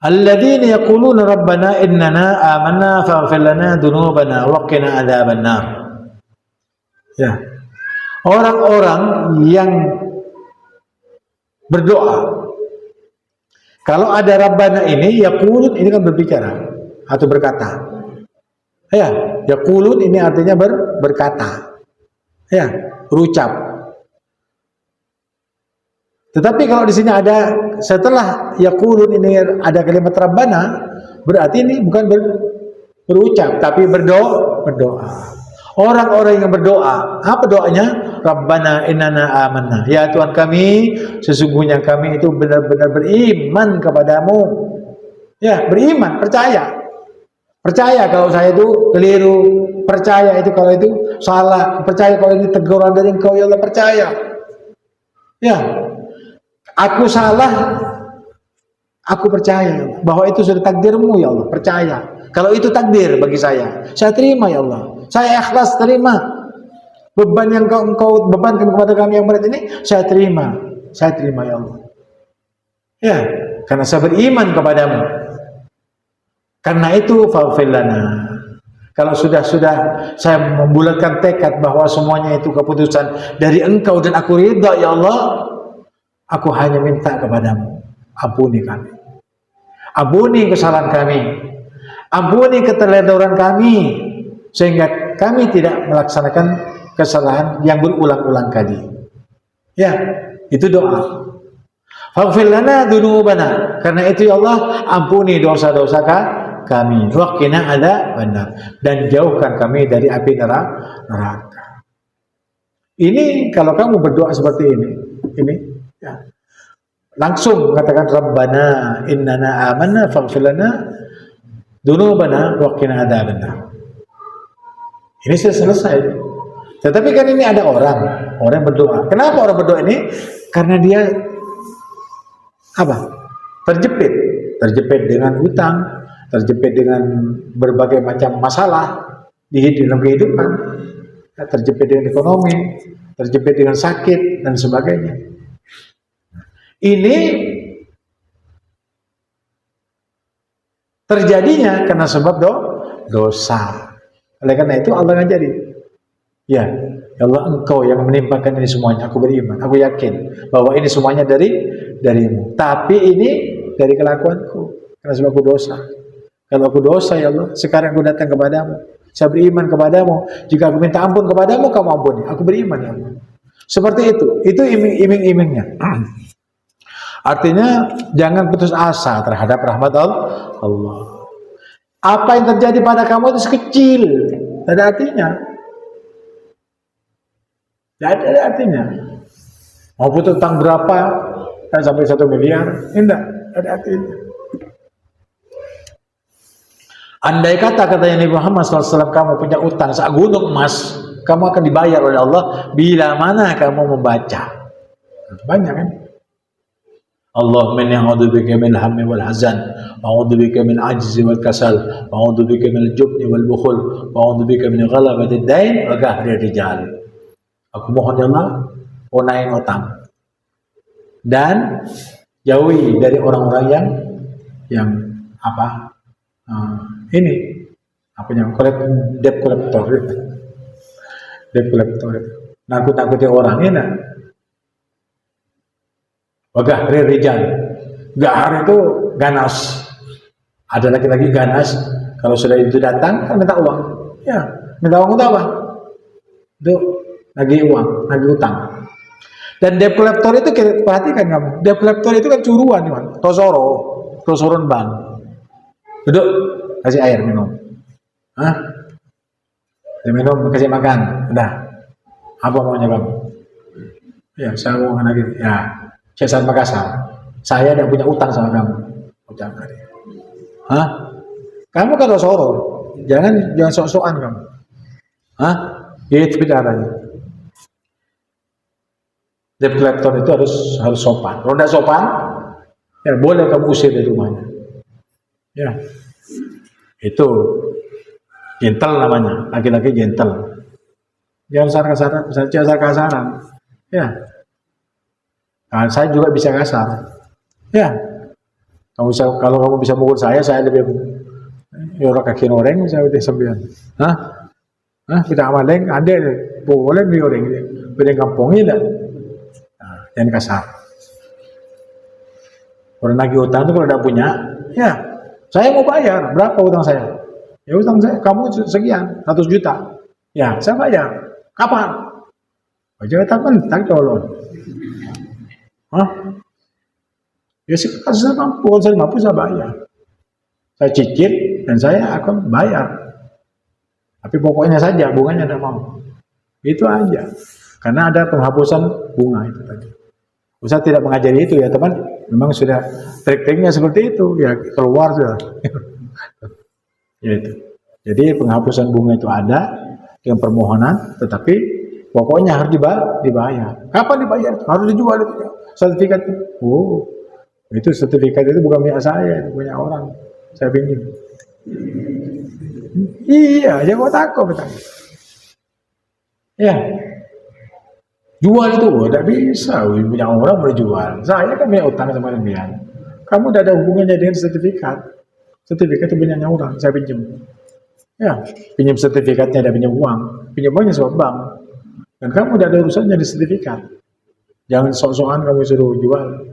Alladzina yaquluna rabbana innana amanna faghfir lana dzunubana wa qina adzabannar. Ya. Orang-orang yang berdoa. Kalau ada Rabbana ini, yaqulun ini kan berbicara atau berkata. Ya, yaqulun ini artinya berkata. Ya, berucap. Tetapi kalau di sini ada setelah yaqulun ini ada kalimat Rabbana, berarti ini bukan berucap tapi berdoa. Orang-orang yang berdoa, apa doanya? Rabbana innana amanna. Ya Tuhan kami, sesungguhnya kami itu benar-benar beriman kepadamu. Ya, beriman, percaya. Percaya kalau saya itu keliru, percaya itu kalau itu salah, percaya kalau ini teguran dari Engkau ya Allah, percaya. Ya. Aku salah, aku percaya bahwa itu sudah takdirmu ya Allah, percaya. Kalau itu takdir bagi saya terima ya Allah. Saya ikhlas terima. Beban yang engkau bebankan kepada kami yang berat ini, saya terima ya Allah. Ya, karena saya beriman kepadamu. Karena itu faghfir lana. Kalau sudah saya membulatkan tekad bahwa semuanya itu keputusan dari Engkau dan aku ridha ya Allah, aku hanya minta kepadamu, ampuni kami. Ampuni kesalahan kami. Ampuni keteledoran kami sehingga kami tidak melaksanakan kesalahan yang berulang-ulang tadi. Ya, itu doa. Faghfir lana dzunubana. Karena itu ya Allah, ampuni dosa-dosa kami. Wa qina adzabannar. Dan jauhkan kami dari api neraka. Ini kalau kamu berdoa seperti ini ya. Langsung mengatakan Rabbana innana amanna faghfir lana dzunubana wa qina adzabannar. Ini sudah selesai. Tetapi kan ini ada orang berdoa. Kenapa orang berdoa ini? Karena dia apa? Terjepit dengan utang, terjepit dengan berbagai macam masalah di dalam kehidupan, terjepit dengan ekonomi, terjepit dengan sakit dan sebagainya. Ini terjadinya karena sebab dosa. Oleh karena itu Allah ngajari, ya Allah Engkau yang menimpakan ini semuanya. Aku beriman, aku yakin bahwa ini semuanya darimu. Tapi ini dari kelakuanku, karena sebab aku dosa. Kalau aku dosa ya Allah, sekarang aku datang kepadamu. Saya beriman kepadamu. Jika aku minta ampun kepadamu, kamu ampuni. Aku beriman ya Allah. Seperti itu iming-imingnya. Artinya jangan putus asa terhadap rahmat Allah. Apa yang terjadi pada kamu itu sekecil, tidak ada artinya. Tidak ada artinya. Mau putus utang berapa, sampai 1 miliar, tidak ada artinya. Andai katanya Nabi Muhammad SAW, kamu punya utang sak gunung emas, kamu akan dibayar oleh Allah bila mana kamu membaca. Banyak kan? Allahumma inni a'udzubika minal hammi wal hazan, wa a'udzubika min ajzi wal kasal, wa a'udzubika minal jubni wal bukhul, wa a'udzubika min ghalabati ad-dain wa qahri rijal. Aku mohon ya Allah, onain utang dan jauhi dari orang-orang yang apa? Ini apa yang debt collector itu. Debt collector itu. Nakut-nakuti orang ini. Wagahri rijal. Gahar itu ganas. Ada laki-laki ganas. Kalau sudah itu datang, kan minta uang. Ya, minta uang untuk apa? Itu lagi uang, lagi utang. Dan debt collector itu perhatikan kamu. Debt collector itu kan curuan, kan? Tosoron bank. Duduk, kasih air minum. Hah? Minum, kasih makan. Udah. Apa maunya kamu? Ya, saya mau lagi. Ya. Saya Syed Makassar. Saya yang punya utang sama kamu. Ucapkan. Hah? Kamu kan Soro. Jangan sok-sokan kamu. Hah? Itu caranya. Debt collector itu harus sopan. Kalau tidak sopan, ya boleh kamu usir dari rumahnya. Ya. Itu gentle namanya. Laki-laki gentle. Jangan kasar-kasaran. Ya. Nah, saya juga bisa kasar. Ya. Kalau kamu bisa mukul saya lebih orang kaki orang saya udah sembilan. Hah? Kita amaleng ada boleh beli orang ini. Beli kampungnya dah. Jangan kasar. Orang nagih utang itu kalau tidak punya, ya saya mau bayar. Berapa utang saya? Ya utang saya, kamu sekian, 100 juta. Ya saya bayar. Kapan? Jangan tak mentang colon. Ya kalau saya mampu, kalau saya mampu saya bayar. Saya cicil dan saya akan bayar. Tapi pokoknya saja, bunganya tidak mau. Itu aja. Karena ada penghapusan bunga itu tadi. Ustaz tidak mengajari itu ya teman. Memang sudah trik-triknya seperti itu. Ya keluar sudah. Ya itu. Jadi penghapusan bunga itu ada dengan permohonan, tetapi pokoknya harus dibayar. Kapan dibayar? Harus dijual itu sertifikat. Oh, itu sertifikat itu bukan punya saya, itu punya orang. Saya pinjam. Iya, jangan takut betul. Ya, jual itu tidak bisa. Punya orang boleh jual. Saya kan punya utang sama kalian. Kamu tidak ada hubungannya dengan sertifikat. Sertifikat itu punya orang. Saya pinjam. Ya, pinjam sertifikatnya, tidak pinjam uang. Pinjam uangnya sama bank. Dan kamu tidak ada urusannya di sertifikat. Jangan sok-sokan kamu suruh jual.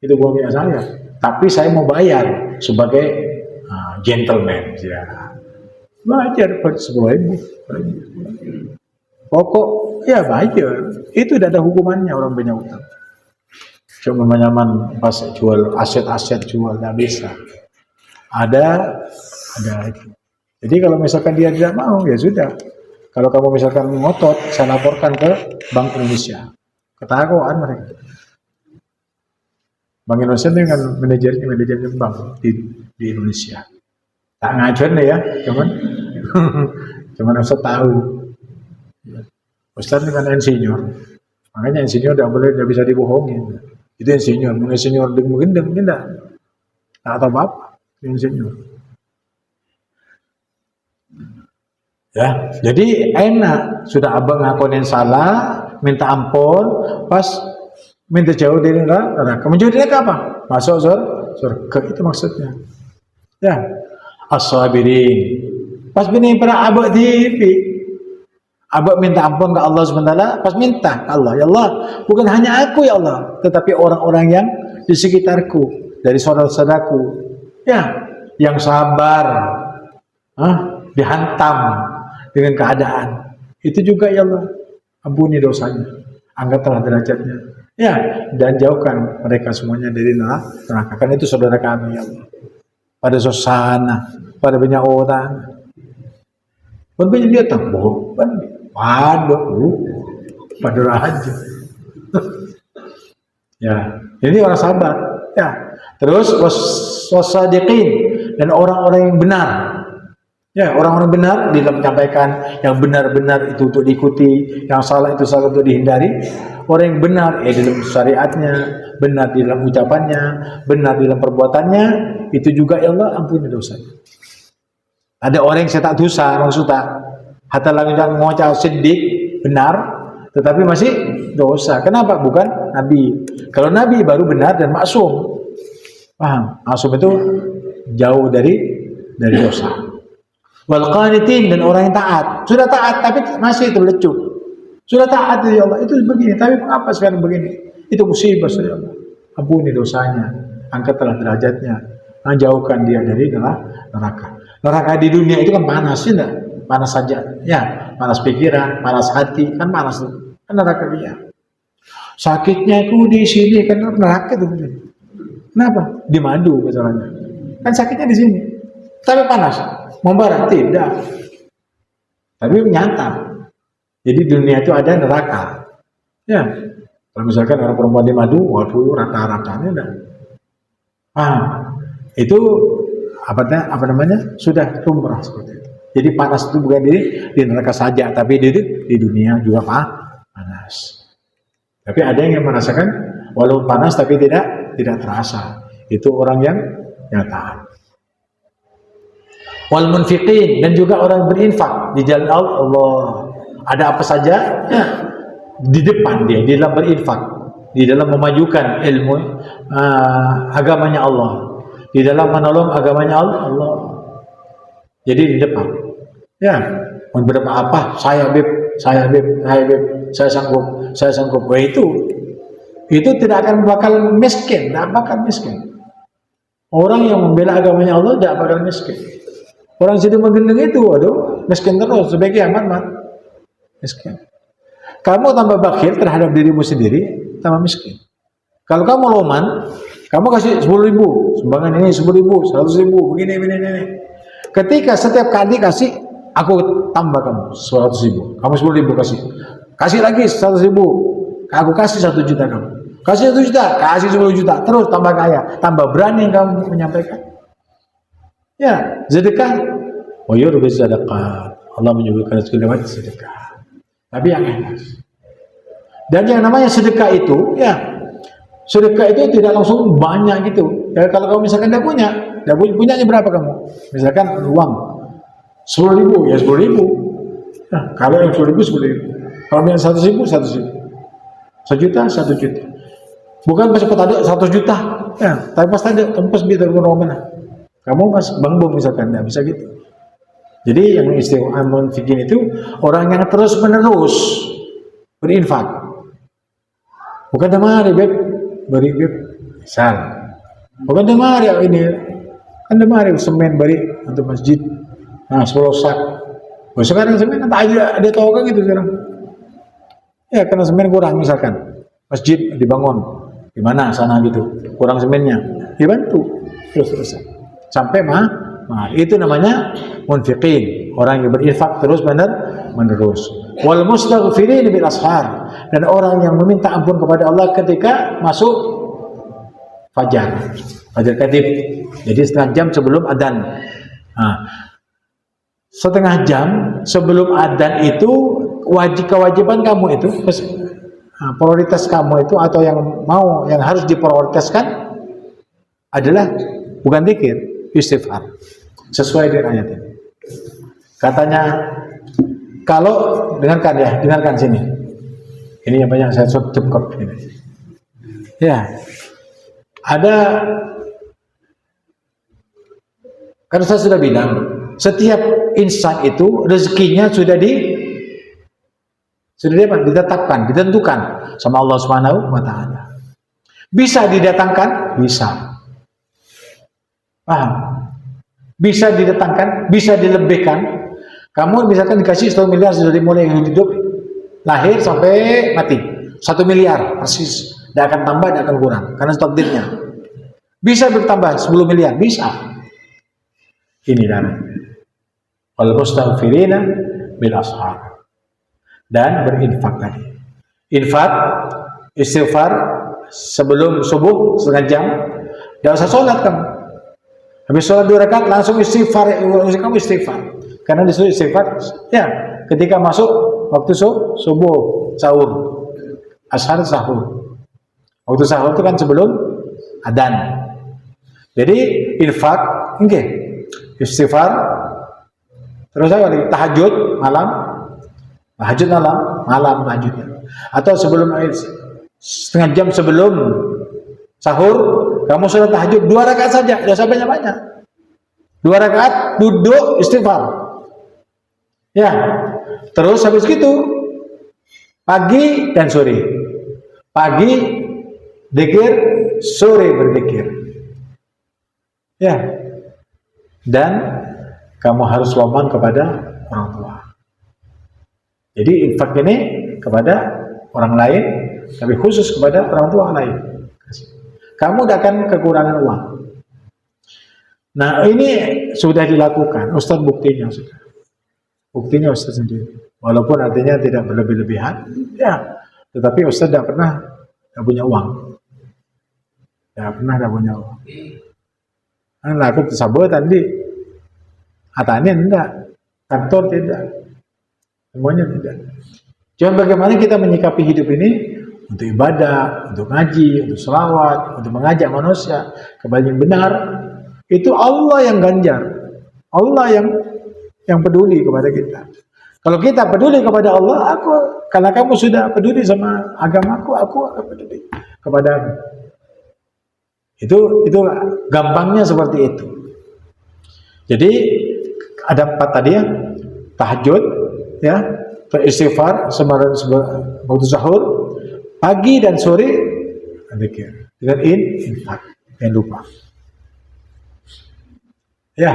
Itu bukan punya saya. Tapi saya mau bayar sebagai gentleman. Ya. Bayar per 10.000. Pokok ya bayar. Itu tidak ada hukumannya orang punya utang. Cuma menyaman pas jual aset-aset jual tidak bisa. Ada itu. Jadi kalau misalkan dia tidak mau ya sudah. Kalau kamu misalkan ngotot, saya laporkan ke Bank Indonesia. Ketakuan mereka. Bank Indonesia dengan manajernya bank di Indonesia. Tak ngajar nih ya, cuman Ustaz tahu. Ustaz dengan insinyur, makanya insinyur tidak bisa dibohongin. Itu insinyur mungkin tidak tahu apa insinyur. Ya, jadi enak sudah abang ngakuin salah, minta ampun, pas minta jauh dari neraka. Menjauh dari neraka apa? Masuk surga itu maksudnya. Ya. As-sabirin. Pas bini para abak abak minta ampun ke Allah SWT, pas minta ke Allah, ya Allah, bukan hanya aku ya Allah, tetapi orang-orang yang di sekitarku, dari saudara-saudaraku, ya, yang sabar, dihantam dengan keadaan. Itu juga ya Allah, ampuni dosanya, angkatlah derajatnya, ya, dan jauhkan mereka semuanya dari neraka. Karena itu saudara kami ya Allah. Pada susana, pada banyak orang. Banyak dia tambah, pada raja. Ya, ini orang sabar. Ya, terus wasadiqin dan orang-orang yang benar. Ya, orang-orang benar di dalam menyampaikan yang benar-benar itu untuk diikuti, yang salah itu salah untuk dihindari. Orang yang benar di dalam syariatnya, benar di dalam ucapannya, benar di dalam perbuatannya, itu juga ya Allah ampuni dosanya. Ada orang yang saya tak dosa maksudnya, hatta lang mengucap siddiq benar, tetapi masih dosa. Kenapa? Bukan Nabi. Kalau Nabi baru benar dan maksum. Paham? Maksum itu jauh dari dosa. Wal qanitin dan orang yang taat. Sudah taat tapi masih terlecut. Sudah taat ya Allah, itu begini, tapi apa sekarang begini? Itu musibah ya Allah. Ampuni dosanya, angkatlah derajatnya, jauhkan dia dari neraka. Neraka di dunia itu kan panas, ya, panas saja, ya, panas pikiran, panas hati, kan panas, kan neraka dia. Sakitnya itu di sini kan neraka itu. Kenapa? Di madu misalnya. Kan sakitnya di sini, tapi panas, membara tidak. Tapi nyata. Jadi dunia itu ada neraka. Ya. Kalau misalkan orang perempuan di madu, waduh rata-ratanya enggak. Itu apa namanya? Sudah lumrah seperti itu. Jadi panas itu bukan di neraka saja, tapi di dunia juga panas. Tapi ada yang merasakan walaupun panas tapi tidak terasa. Itu orang yang taat. Wal munfiqin dan juga orang berinfak di jalan Allah. Ada apa saja ya, di depan dia, di dalam berinfak, di dalam memajukan ilmu agamanya Allah, di dalam menolong agamanya Allah. Jadi di depan. Ya, mau berapa apa? Saya sanggup. Wah, itu tidak akan bakal miskin, tidak bakal miskin. Orang yang membela agamanya Allah tidak bakal miskin. Orang situ menggendeng itu, aduh, miskin terus, sebagai amat miskin. Kamu tambah bakhil terhadap dirimu sendiri, tambah miskin. Kalau kamu loman, kamu kasih 10.000, sumbangan ini 10.000, 100.000, begini. Ketika setiap kali kasih, aku tambah kamu 100.000, kamu 10.000 kasih lagi 100.000, aku kasih 1 juta kamu, kasih 1 juta, kasih 10 juta, terus tambah kaya, tambah berani kamu menyampaikan. Ya, sedekah. Oh ya, sedekah. Allah menyebutkan lewat sedekah. Tapi yang ikhlas. Dan yang namanya sedekah itu, ya, sedekah itu tidak langsung banyak gitu. Ya, kalau kamu misalkan tidak punyanya berapa kamu? Misalkan uang 10.000, ya 10.000. Nah, kalau yang 10.000, 10.000. Kalau yang 100.000, 100.000. 1 juta, 1 juta. Bukan pas ada 100 juta. Ya, tapi pas ada, kamu pas biar mana? Kamu pas bangbong misalkan, tidak bisa gitu. Jadi yang istilah munfiqin itu orang yang terus menerus berinfak. Bukan demari beb, beri beb, misal. Bukan demari ini, kan demari semen beri untuk masjid. Nah 10 sak. Oh, sekarang semen ada tahu kan gitu sekarang. Ya karena semen kurang misalkan, masjid dibangun di mana sana gitu, kurang semennya, dibantu terus sampai itu namanya munfiqin, orang yang berinfak terus menerus. Wal mustaghfirin bil ashar, dan orang yang meminta ampun kepada Allah ketika masuk fajar kadib. Jadi setengah jam sebelum adzan. Nah, setengah jam sebelum adzan itu kewajiban kamu itu, prioritas kamu itu atau yang harus diprioritaskan adalah bukan zikir, istighfar. Sesuai dengan ayat ini. Katanya, kalau dengarkan sini. Ini yang banyak saya cukup ini. Ya, karena saya sudah bilang, setiap insan itu rezekinya sudah ditetapkan, ditentukan sama Allah Subhanahu wa taala. Bisa didatangkan, bisa. Paham? Bisa didatangkan, bisa dilebihkan. Kamu misalkan dikasih 1 miliar sudah dimulai hidup, lahir sampai mati, 1 miliar persis, tidak akan tambah, tidak akan kurang, karena takdirnya. Bisa bertambah 10 miliar, bisa. Ini dan wal mustaghfirina bil ashar, dan berinfak tadi. Infak, istighfar sebelum subuh setengah jam, tidak usah sholat kamu. Habis sholat 2 rakaat langsung istighfar, kamu istighfar. Karena disuruh istighfar, ya, ketika masuk waktu subuh, sahur, ashar sahur. Waktu sahur itu kan sebelum adzan. Jadi infak, istighfar, terus apa lagi? Tahajud malam, tahajudnya. Atau sebelum setengah jam sebelum sahur, kamu sholat tahajud 2 rakaat saja, tidak usah banyak-banyak. 2 rakaat duduk istighfar. Ya, terus habis gitu pagi dan sore. Pagi zikir, sore berzikir. Ya. Dan kamu harus loman kepada orang tua. Jadi infak ini kepada orang lain, tapi khusus kepada orang tua lain. Kamu tidak akan kekurangan uang. Nah ini sudah dilakukan, Ustaz buktinya sudah. Buktinya Ustaz sendiri. Walaupun artinya tidak berlebih-lebihan, ya. Tetapi Ustaz tidak punya uang. Tidak punya uang. Nah, aku tersabut tadi. Atanya tidak, kantor tidak, semuanya tidak. Cuma bagaimana kita menyikapi hidup ini untuk ibadah, untuk ngaji, untuk selawat, untuk mengajak manusia kepada yang benar. Itu Allah yang ganjar, Allah yang peduli kepada kita. Kalau kita peduli kepada Allah, karena kamu sudah peduli sama agamaku, aku peduli kepadamu. Itu gampangnya seperti itu. Jadi ada 4 tadi ya, tahajud, ya, beristighfar semalam waktu sahur, pagi dan sore zikir. Dan infak, jangan lupa. Ya.